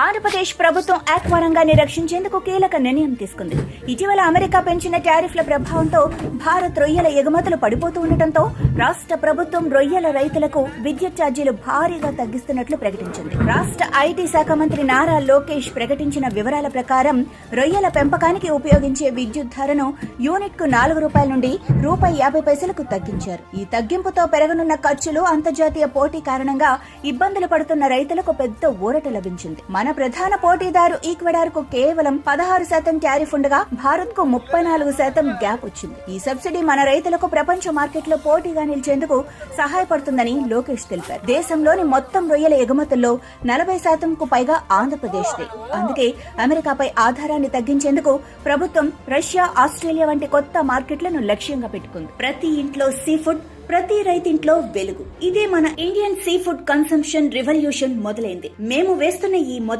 ఆంధ్రప్రదేశ్ ప్రభుత్వం ఆక్వా రంగాన్ని రక్షించేందుకు కీలక నిర్ణయం తీసుకుంది. ఇటీవల అమెరికా పెంచిన టారిఫ్ల ప్రభావంతో భారత్ రొయ్యల ఎగుమతులు పడిపోతూ ఉండటంతో రాష్ట్ర ప్రభుత్వం రొయ్యల రైతులకు విద్యుత్ ఛార్జీలు భారీగా తగ్గిస్తున్నట్లు ప్రకటించింది. రాష్ట్ర ఐటీ శాఖ మంత్రి నారా లోకేష్ ప్రకటించిన వివరాల ప్రకారం రొయ్యల పెంపకానికి ఉపయోగించే విద్యుత్ ధరను యూనిట్ కు ₹4 నుండి ₹50 తగ్గించారు. ఈ తగ్గింపుతో పెరగనున్న ఖర్చులు, అంతర్జాతీయ పోటీ కారణంగా ఇబ్బందులు పడుతున్న రైతులకు పెద్ద ఊరట లభించింది. మన ప్రధాన పోటీదారు ఈక్వెడార్ కు కేవలం 16% టారిఫ్ ఉండగా భారత్ కు 34% గ్యాప్ వచ్చింది. ఈ సబ్సిడీ మన రైతులకు ప్రపంచ మార్కెట్లో పోటీగా నిలిచేందుకు సహాయపడుతుందని లోకేష్ తెలిపారు. దేశంలోని మొత్తం రొయ్యల ఎగుమతుల్లో 40% కు పైగా ఆంధ్రప్రదేశ్దే. అందుకే అమెరికాపై ఆధారాన్ని తగ్గించేందుకు ప్రభుత్వం రష్యా, ఆస్ట్రేలియా వంటి కొత్త మార్కెట్లను లక్ష్యంగా పెట్టుకుంది. ప్రతి ఇంట్లో సీ ఫుడ్, ప్రతి రైతింట్లో వెలుగు. ఇదే మన Indian sea food consumption revolution మొదలైంది. మేము వేస్తున్న ఈ మొదటి